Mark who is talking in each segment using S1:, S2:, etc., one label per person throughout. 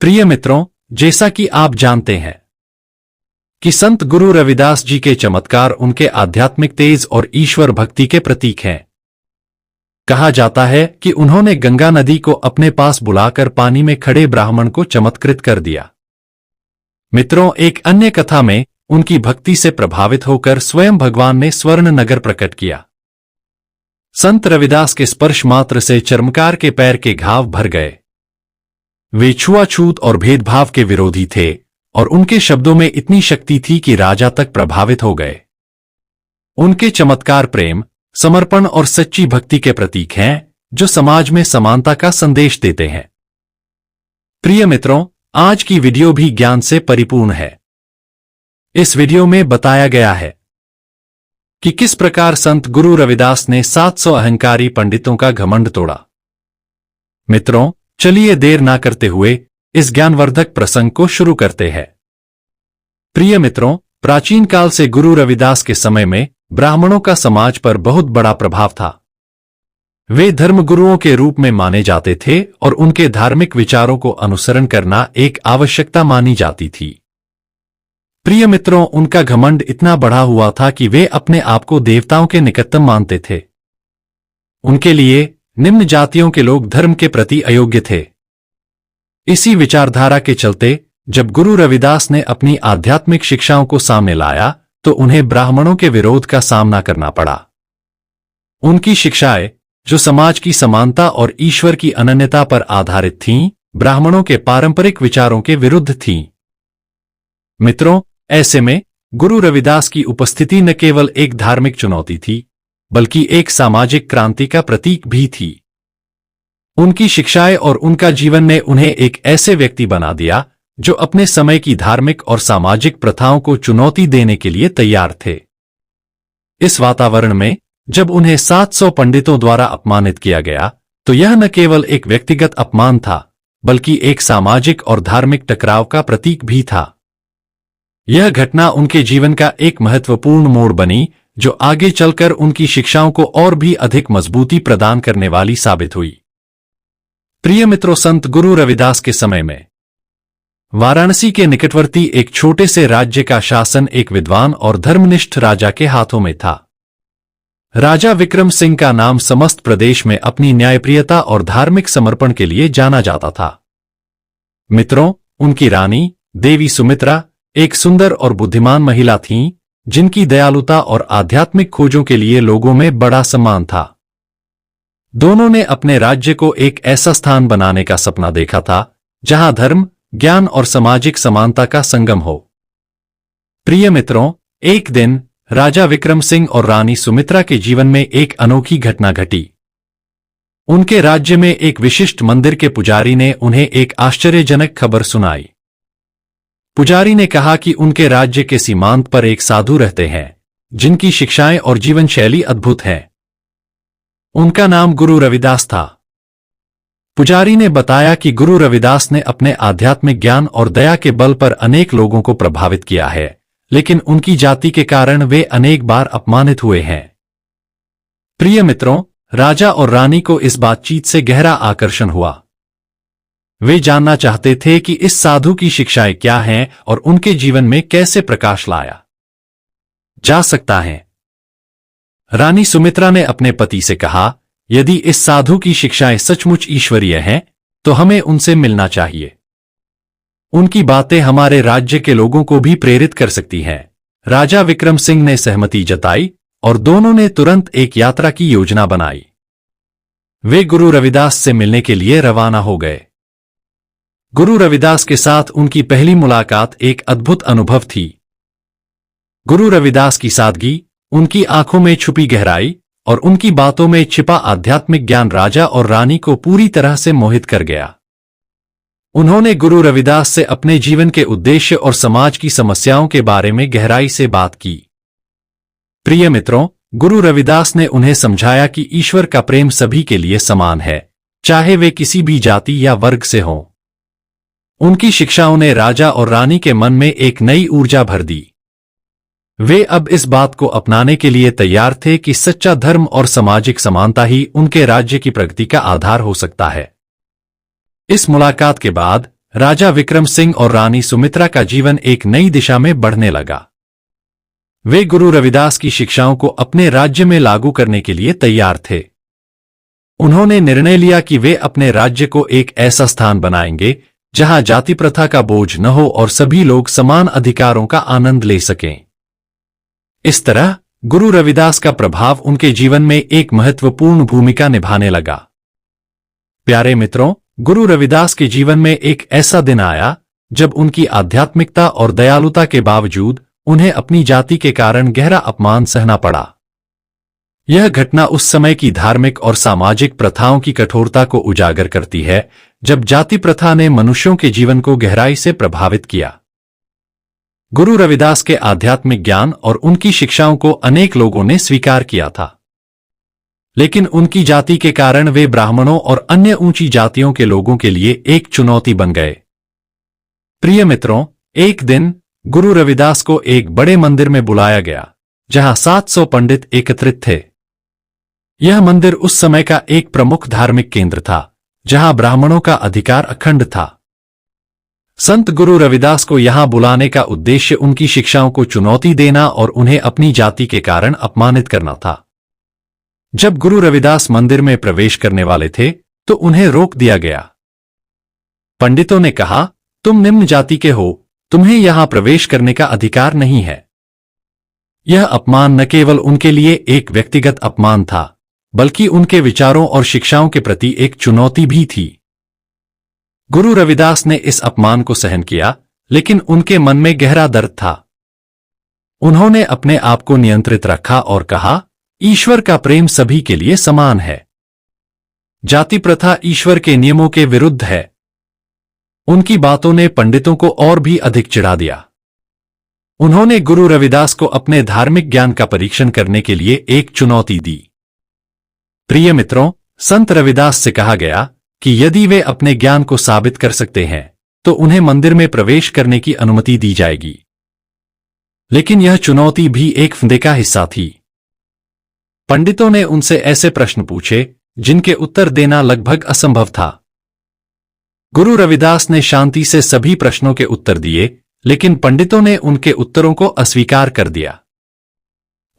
S1: प्रिय मित्रों, जैसा कि आप जानते हैं कि संत गुरु रविदास जी के चमत्कार उनके आध्यात्मिक तेज और ईश्वर भक्ति के प्रतीक हैं। कहा जाता है कि उन्होंने गंगा नदी को अपने पास बुलाकर पानी में खड़े ब्राह्मण को चमत्कृत कर दिया। मित्रों, एक अन्य कथा में उनकी भक्ति से प्रभावित होकर स्वयं भगवान ने स्वर्ण नगर प्रकट किया। संत रविदास के स्पर्श मात्र से चर्मकार के पैर के घाव भर गए। वे छुआछूत और भेदभाव के विरोधी थे और उनके शब्दों में इतनी शक्ति थी कि राजा तक प्रभावित हो गए। उनके चमत्कार प्रेम, समर्पण और सच्ची भक्ति के प्रतीक हैं, जो समाज में समानता का संदेश देते हैं। प्रिय मित्रों, आज की वीडियो भी ज्ञान से परिपूर्ण है। इस वीडियो में बताया गया है कि किस प्रकार संत गुरु रविदास ने 700 अहंकारी पंडितों का घमंड तोड़ा। मित्रों, चलिए देर ना करते हुए इस ज्ञानवर्धक प्रसंग को शुरू करते हैं। प्रिय मित्रों, प्राचीन काल से गुरु रविदास के समय में ब्राह्मणों का समाज पर बहुत बड़ा प्रभाव था। वे धर्मगुरुओं के रूप में माने जाते थे और उनके धार्मिक विचारों को अनुसरण करना एक आवश्यकता मानी जाती थी। प्रिय मित्रों, उनका घमंड इतना बढ़ा हुआ था कि वे अपने आप को देवताओं के निकटतम मानते थे। उनके लिए निम्न जातियों के लोग धर्म के प्रति अयोग्य थे। इसी विचारधारा के चलते जब गुरु रविदास ने अपनी आध्यात्मिक शिक्षाओं को सामने लाया तो उन्हें ब्राह्मणों के विरोध का सामना करना पड़ा। उनकी शिक्षाएं, जो समाज की समानता और ईश्वर की अनन्यता पर आधारित थीं, ब्राह्मणों के पारंपरिक विचारों के विरुद्ध थीं। मित्रों, ऐसे में गुरु रविदास की उपस्थिति न केवल एक धार्मिक चुनौती थी, बल्कि एक सामाजिक क्रांति का प्रतीक भी थी। उनकी शिक्षाएं और उनका जीवन ने उन्हें एक ऐसे व्यक्ति बना दिया जो अपने समय की धार्मिक और सामाजिक प्रथाओं को चुनौती देने के लिए तैयार थे। इस वातावरण में जब उन्हें 700 पंडितों द्वारा अपमानित किया गया तो यह न केवल एक व्यक्तिगत अपमान था, बल्कि एक सामाजिक और धार्मिक टकराव का प्रतीक भी था। यह घटना उनके जीवन का एक महत्वपूर्ण मोड़ बनी, जो आगे चलकर उनकी शिक्षाओं को और भी अधिक मजबूती प्रदान करने वाली साबित हुई। प्रिय मित्रों, संत गुरु रविदास के समय में वाराणसी के निकटवर्ती एक छोटे से राज्य का शासन एक विद्वान और धर्मनिष्ठ राजा के हाथों में था। राजा विक्रम सिंह का नाम समस्त प्रदेश में अपनी न्यायप्रियता और धार्मिक समर्पण के लिए जाना जाता था। मित्रों, उनकी रानी देवी सुमित्रा एक सुंदर और बुद्धिमान महिला थीं, जिनकी दयालुता और आध्यात्मिक खोजों के लिए लोगों में बड़ा सम्मान था। दोनों ने अपने राज्य को एक ऐसा स्थान बनाने का सपना देखा था जहां धर्म, ज्ञान और सामाजिक समानता का संगम हो। प्रिय मित्रों, एक दिन राजा विक्रम सिंह और रानी सुमित्रा के जीवन में एक अनोखी घटना घटी। उनके राज्य में एक विशिष्ट मंदिर के पुजारी ने उन्हें एक आश्चर्यजनक खबर सुनाई। पुजारी ने कहा कि उनके राज्य के सीमांत पर एक साधु रहते हैं, जिनकी शिक्षाएं और जीवन शैली अद्भुत है। उनका नाम गुरु रविदास था। पुजारी ने बताया कि गुरु रविदास ने अपने आध्यात्मिक ज्ञान और दया के बल पर अनेक लोगों को प्रभावित किया है, लेकिन उनकी जाति के कारण वे अनेक बार अपमानित हुए हैं। प्रिय मित्रों, राजा और रानी को इस बातचीत से गहरा आकर्षण हुआ। वे जानना चाहते थे कि इस साधु की शिक्षाएं क्या हैं और उनके जीवन में कैसे प्रकाश लाया जा सकता है। रानी सुमित्रा ने अपने पति से कहा, यदि इस साधु की शिक्षाएं सचमुच ईश्वरीय हैं, तो हमें उनसे मिलना चाहिए। उनकी बातें हमारे राज्य के लोगों को भी प्रेरित कर सकती हैं। राजा विक्रम सिंह ने सहमति जताई और दोनों ने तुरंत एक यात्रा की योजना बनाई। वे गुरु रविदास से मिलने के लिए रवाना हो गए। गुरु रविदास के साथ उनकी पहली मुलाकात एक अद्भुत अनुभव थी। गुरु रविदास की सादगी, उनकी आंखों में छुपी गहराई और उनकी बातों में छिपा आध्यात्मिक ज्ञान राजा और रानी को पूरी तरह से मोहित कर गया। उन्होंने गुरु रविदास से अपने जीवन के उद्देश्य और समाज की समस्याओं के बारे में गहराई से बात की। प्रिय मित्रों, गुरु रविदास ने उन्हें समझाया कि ईश्वर का प्रेम सभी के लिए समान है, चाहे वे किसी भी जाति या वर्ग से हों। उनकी शिक्षाओं ने राजा और रानी के मन में एक नई ऊर्जा भर दी। वे अब इस बात को अपनाने के लिए तैयार थे कि सच्चा धर्म और सामाजिक समानता ही उनके राज्य की प्रगति का आधार हो सकता है। इस मुलाकात के बाद राजा विक्रम सिंह और रानी सुमित्रा का जीवन एक नई दिशा में बढ़ने लगा। वे गुरु रविदास की शिक्षाओं को अपने राज्य में लागू करने के लिए तैयार थे। उन्होंने निर्णय लिया कि वे अपने राज्य को एक ऐसा स्थान बनाएंगे जहां जाति प्रथा का बोझ न हो और सभी लोग समान अधिकारों का आनंद ले सकें। इस तरह गुरु रविदास का प्रभाव उनके जीवन में एक महत्वपूर्ण भूमिका निभाने लगा। प्यारे मित्रों, गुरु रविदास के जीवन में एक ऐसा दिन आया जब उनकी आध्यात्मिकता और दयालुता के बावजूद उन्हें अपनी जाति के कारण गहरा अपमान सहना पड़ा। यह घटना उस समय की धार्मिक और सामाजिक प्रथाओं की कठोरता को उजागर करती है, जब जाति प्रथा ने मनुष्यों के जीवन को गहराई से प्रभावित किया। गुरु रविदास के आध्यात्मिक ज्ञान और उनकी शिक्षाओं को अनेक लोगों ने स्वीकार किया था, लेकिन उनकी जाति के कारण वे ब्राह्मणों और अन्य ऊंची जातियों के लोगों के लिए एक चुनौती बन गए। प्रिय मित्रों, एक दिन गुरु रविदास को एक बड़े मंदिर में बुलाया गया जहां 700 पंडित एकत्रित थे। यह मंदिर उस समय का एक प्रमुख धार्मिक केंद्र था जहां ब्राह्मणों का अधिकार अखंड था। संत गुरु रविदास को यहां बुलाने का उद्देश्य उनकी शिक्षाओं को चुनौती देना और उन्हें अपनी जाति के कारण अपमानित करना था। जब गुरु रविदास मंदिर में प्रवेश करने वाले थे तो उन्हें रोक दिया गया। पंडितों ने कहा, तुम निम्न जाति के हो, तुम्हें यहां प्रवेश करने का अधिकार नहीं है। यह अपमान न केवल उनके लिए एक व्यक्तिगत अपमान था, बल्कि उनके विचारों और शिक्षाओं के प्रति एक चुनौती भी थी। गुरु रविदास ने इस अपमान को सहन किया, लेकिन उनके मन में गहरा दर्द था। उन्होंने अपने आप को नियंत्रित रखा और कहा, ईश्वर का प्रेम सभी के लिए समान है। जाति प्रथा ईश्वर के नियमों के विरुद्ध है। उनकी बातों ने पंडितों को और भी अधिक चिढ़ा दिया। उन्होंने गुरु रविदास को अपने धार्मिक ज्ञान का परीक्षण करने के लिए एक चुनौती दी। प्रिय मित्रों, संत रविदास से कहा गया कि यदि वे अपने ज्ञान को साबित कर सकते हैं तो उन्हें मंदिर में प्रवेश करने की अनुमति दी जाएगी। लेकिन यह चुनौती भी एक फंदे का हिस्सा थी। पंडितों ने उनसे ऐसे प्रश्न पूछे जिनके उत्तर देना लगभग असंभव था। गुरु रविदास ने शांति से सभी प्रश्नों के उत्तर दिए, लेकिन पंडितों ने उनके उत्तरों को अस्वीकार कर दिया।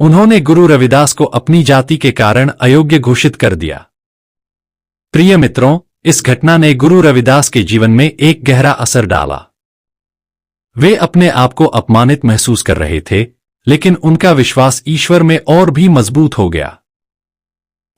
S1: उन्होंने गुरु रविदास को अपनी जाति के कारण अयोग्य घोषित कर दिया। प्रिय मित्रों, इस घटना ने गुरु रविदास के जीवन में एक गहरा असर डाला। वे अपने आप को अपमानित महसूस कर रहे थे, लेकिन उनका विश्वास ईश्वर में और भी मजबूत हो गया।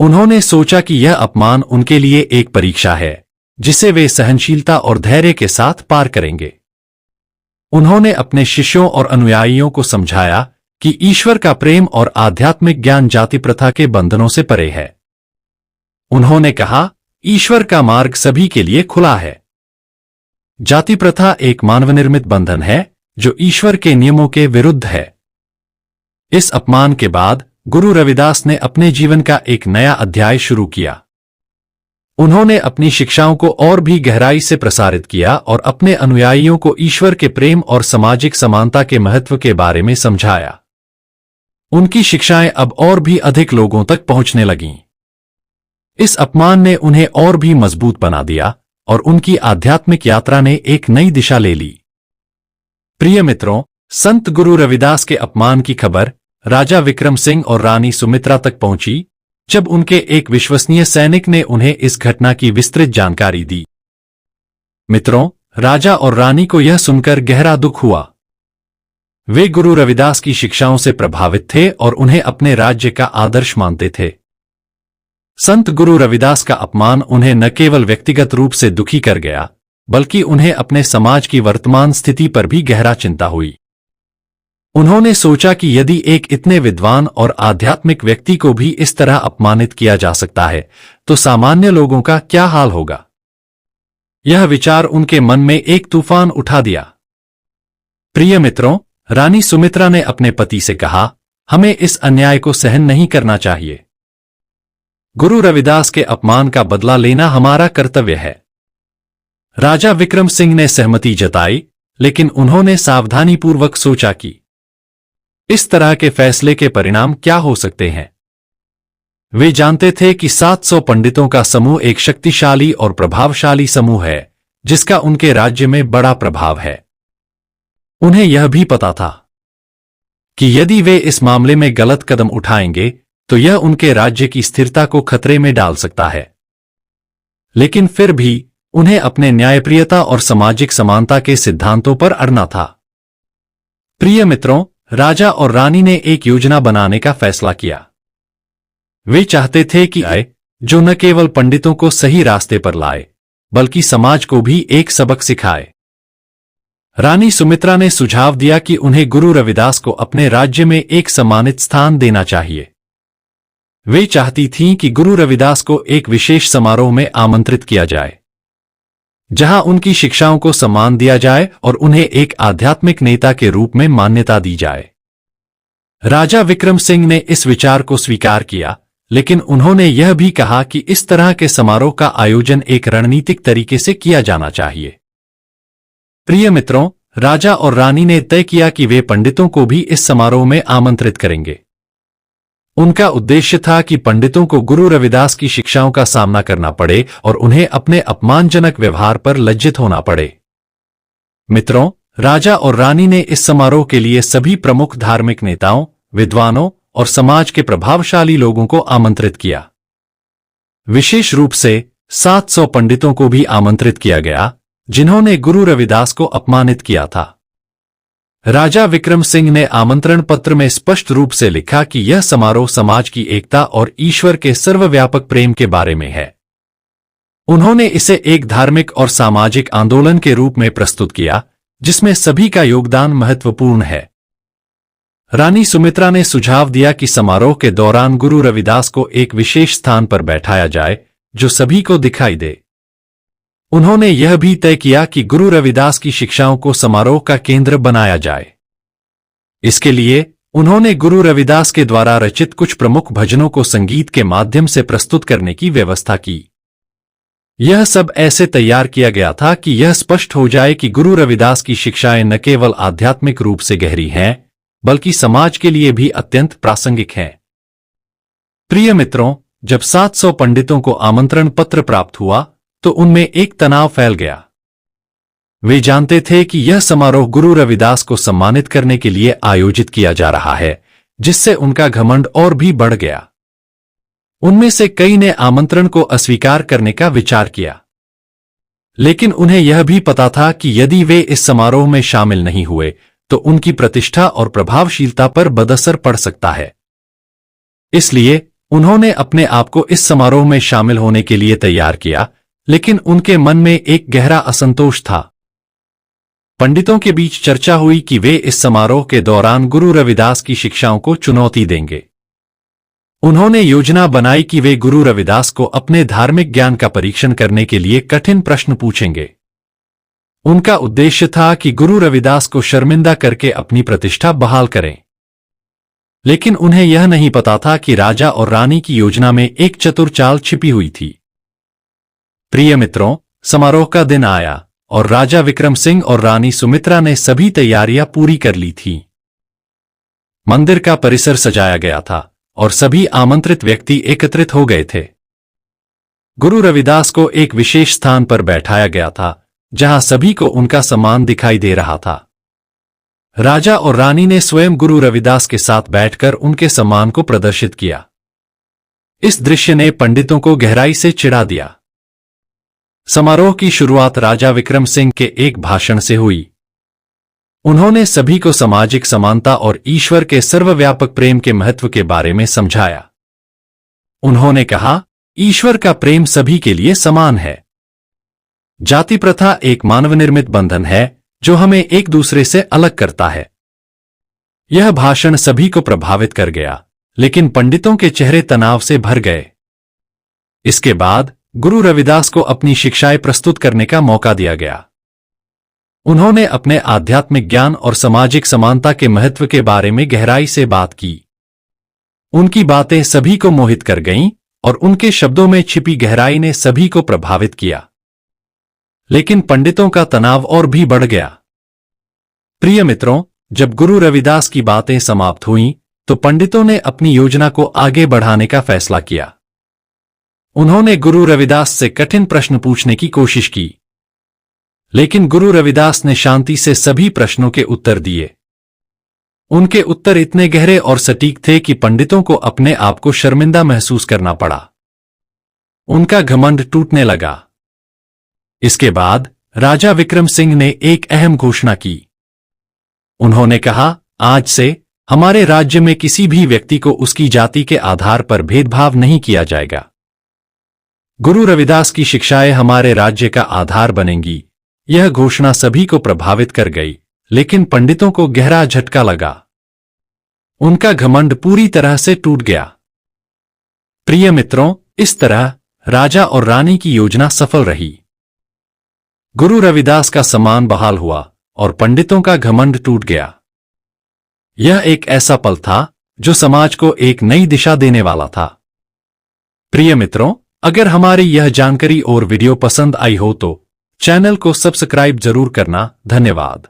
S1: उन्होंने सोचा कि यह अपमान उनके लिए एक परीक्षा है जिसे वे सहनशीलता और धैर्य के साथ पार करेंगे। उन्होंने अपने शिष्यों और अनुयायियों को समझाया कि ईश्वर का प्रेम और आध्यात्मिक ज्ञान जाति प्रथा के बंधनों से परे है। उन्होंने कहा, ईश्वर का मार्ग सभी के लिए खुला है। जाति प्रथा एक मानवनिर्मित बंधन है जो ईश्वर के नियमों के विरुद्ध है। इस अपमान के बाद गुरु रविदास ने अपने जीवन का एक नया अध्याय शुरू किया। उन्होंने अपनी शिक्षाओं को और भी गहराई से प्रसारित किया और अपने अनुयायियों को ईश्वर के प्रेम और सामाजिक समानता के महत्व के बारे में समझाया। उनकी शिक्षाएं अब और भी अधिक लोगों तक पहुंचने लगीं। इस अपमान ने उन्हें और भी मजबूत बना दिया और उनकी आध्यात्मिक यात्रा ने एक नई दिशा ले ली। प्रिय मित्रों, संत गुरु रविदास के अपमान की खबर राजा विक्रम सिंह और रानी सुमित्रा तक पहुंची जब उनके एक विश्वसनीय सैनिक ने उन्हें इस घटना की विस्तृत जानकारी दी। मित्रों, राजा और रानी को यह सुनकर गहरा दुख हुआ। वे गुरु रविदास की शिक्षाओं से प्रभावित थे और उन्हें अपने राज्य का आदर्श मानते थे। संत गुरु रविदास का अपमान उन्हें न केवल व्यक्तिगत रूप से दुखी कर गया, बल्कि उन्हें अपने समाज की वर्तमान स्थिति पर भी गहरा चिंता हुई। उन्होंने सोचा कि यदि एक इतने विद्वान और आध्यात्मिक व्यक्ति को भी इस तरह अपमानित किया जा सकता है, तो सामान्य लोगों का क्या हाल होगा। यह विचार उनके मन में एक तूफान उठा दिया। प्रिय मित्रों, रानी सुमित्रा ने अपने पति से कहा, हमें इस अन्याय को सहन नहीं करना चाहिए। गुरु रविदास के अपमान का बदला लेना हमारा कर्तव्य है। राजा विक्रम सिंह ने सहमति जताई, लेकिन उन्होंने सावधानीपूर्वक सोचा कि इस तरह के फैसले के परिणाम क्या हो सकते हैं। वे जानते थे कि 700 पंडितों का समूह एक शक्तिशाली और प्रभावशाली समूह है, जिसका उनके राज्य में बड़ा प्रभाव है। उन्हें यह भी पता था कि यदि वे इस मामले में गलत कदम उठाएंगे तो यह उनके राज्य की स्थिरता को खतरे में डाल सकता है। लेकिन फिर भी उन्हें अपने न्यायप्रियता और सामाजिक समानता के सिद्धांतों पर अड़ना था। प्रिय मित्रों, राजा और रानी ने एक योजना बनाने का फैसला किया। वे चाहते थे कि आए जो न केवल पंडितों को सही रास्ते पर लाए बल्कि समाज को भी एक सबक सिखाए। रानी सुमित्रा ने सुझाव दिया कि उन्हें गुरु रविदास को अपने राज्य में एक सम्मानित स्थान देना चाहिए। वे चाहती थीं कि गुरु रविदास को एक विशेष समारोह में आमंत्रित किया जाए जहां उनकी शिक्षाओं को सम्मान दिया जाए और उन्हें एक आध्यात्मिक नेता के रूप में मान्यता दी जाए। राजा विक्रम सिंह ने इस विचार को स्वीकार किया, लेकिन उन्होंने यह भी कहा कि इस तरह के समारोह का आयोजन एक रणनीतिक तरीके से किया जाना चाहिए। प्रिय मित्रों, राजा और रानी ने तय किया कि वे पंडितों को भी इस समारोह में आमंत्रित करेंगे। उनका उद्देश्य था कि पंडितों को गुरु रविदास की शिक्षाओं का सामना करना पड़े और उन्हें अपने अपमानजनक व्यवहार पर लज्जित होना पड़े। मित्रों, राजा और रानी ने इस समारोह के लिए सभी प्रमुख धार्मिक नेताओं, विद्वानों और समाज के प्रभावशाली लोगों को आमंत्रित किया। विशेष रूप से 700 पंडितों को भी आमंत्रित किया गया जिन्होंने गुरु रविदास को अपमानित किया था। राजा विक्रम सिंह ने आमंत्रण पत्र में स्पष्ट रूप से लिखा कि यह समारोह समाज की एकता और ईश्वर के सर्वव्यापक प्रेम के बारे में है। उन्होंने इसे एक धार्मिक और सामाजिक आंदोलन के रूप में प्रस्तुत किया जिसमें सभी का योगदान महत्वपूर्ण है। रानी सुमित्रा ने सुझाव दिया कि समारोह के दौरान गुरु रविदास को एक विशेष स्थान पर बैठाया जाए जो सभी को दिखाई दे। उन्होंने यह भी तय किया कि गुरु रविदास की शिक्षाओं को समारोह का केंद्र बनाया जाए। इसके लिए उन्होंने गुरु रविदास के द्वारा रचित कुछ प्रमुख भजनों को संगीत के माध्यम से प्रस्तुत करने की व्यवस्था की। यह सब ऐसे तैयार किया गया था कि यह स्पष्ट हो जाए कि गुरु रविदास की शिक्षाएं न केवल आध्यात्मिक रूप से गहरी हैं बल्कि समाज के लिए भी अत्यंत प्रासंगिक हैं। प्रिय मित्रों, जब 700 पंडितों को आमंत्रण पत्र प्राप्त हुआ तो उनमें एक तनाव फैल गया। वे जानते थे कि यह समारोह गुरु रविदास को सम्मानित करने के लिए आयोजित किया जा रहा है, जिससे उनका घमंड और भी बढ़ गया। उनमें से कई ने आमंत्रण को अस्वीकार करने का विचार किया, लेकिन उन्हें यह भी पता था कि यदि वे इस समारोह में शामिल नहीं हुए तो उनकी प्रतिष्ठा और प्रभावशीलता पर बदअसर पड़ सकता है। इसलिए उन्होंने अपने आप को इस समारोह में शामिल होने के लिए तैयार किया, लेकिन उनके मन में एक गहरा असंतोष था। पंडितों के बीच चर्चा हुई कि वे इस समारोह के दौरान गुरु रविदास की शिक्षाओं को चुनौती देंगे। उन्होंने योजना बनाई कि वे गुरु रविदास को अपने धार्मिक ज्ञान का परीक्षण करने के लिए कठिन प्रश्न पूछेंगे। उनका उद्देश्य था कि गुरु रविदास को शर्मिंदा करके अपनी प्रतिष्ठा बहाल करें। लेकिन उन्हें यह नहीं पता था कि राजा और रानी की योजना में एक चतुर चाल छिपी हुई थी। प्रिय मित्रों, समारोह का दिन आया और राजा विक्रम सिंह और रानी सुमित्रा ने सभी तैयारियां पूरी कर ली थीं। मंदिर का परिसर सजाया गया था और सभी आमंत्रित व्यक्ति एकत्रित हो गए थे। गुरु रविदास को एक विशेष स्थान पर बैठाया गया था जहां सभी को उनका सम्मान दिखाई दे रहा था। राजा और रानी ने स्वयं गुरु रविदास के साथ बैठकर उनके सम्मान को प्रदर्शित किया। इस दृश्य ने पंडितों को गहराई से चिढ़ा दिया। समारोह की शुरुआत राजा विक्रम सिंह के एक भाषण से हुई। उन्होंने सभी को सामाजिक समानता और ईश्वर के सर्वव्यापक प्रेम के महत्व के बारे में समझाया। उन्होंने कहा, ईश्वर का प्रेम सभी के लिए समान है। जाति प्रथा एक मानवनिर्मित बंधन है जो हमें एक दूसरे से अलग करता है। यह भाषण सभी को प्रभावित कर गया, लेकिन पंडितों के चेहरे तनाव से भर गए। इसके बाद गुरु रविदास को अपनी शिक्षाएं प्रस्तुत करने का मौका दिया गया। उन्होंने अपने आध्यात्मिक ज्ञान और सामाजिक समानता के महत्व के बारे में गहराई से बात की। उनकी बातें सभी को मोहित कर गईं और उनके शब्दों में छिपी गहराई ने सभी को प्रभावित किया। लेकिन पंडितों का तनाव और भी बढ़ गया। प्रिय मित्रों, जब गुरु रविदास की बातें समाप्त हुईं, तो पंडितों ने अपनी योजना को आगे बढ़ाने का फैसला किया। उन्होंने गुरु रविदास से कठिन प्रश्न पूछने की कोशिश की। लेकिन गुरु रविदास ने शांति से सभी प्रश्नों के उत्तर दिए। उनके उत्तर इतने गहरे और सटीक थे कि पंडितों को अपने आप को शर्मिंदा महसूस करना पड़ा। उनका घमंड टूटने लगा। इसके बाद राजा विक्रम सिंह ने एक अहम घोषणा की। उन्होंने कहा, आज से हमारे राज्य में किसी भी व्यक्ति को उसकी जाति के आधार पर भेदभाव नहीं किया जाएगा। गुरु रविदास की शिक्षाएं हमारे राज्य का आधार बनेंगी। यह घोषणा सभी को प्रभावित कर गई, लेकिन पंडितों को गहरा झटका लगा। उनका घमंड पूरी तरह से टूट गया। प्रिय मित्रों, इस तरह राजा और रानी की योजना सफल रही। गुरु रविदास का सम्मान बहाल हुआ और पंडितों का घमंड टूट गया। यह एक ऐसा पल था जो समाज को एक नई दिशा देने वाला था। प्रिय मित्रों, अगर हमारी यह जानकारी और वीडियो पसंद आई हो तो चैनल को सब्सक्राइब जरूर करना। धन्यवाद।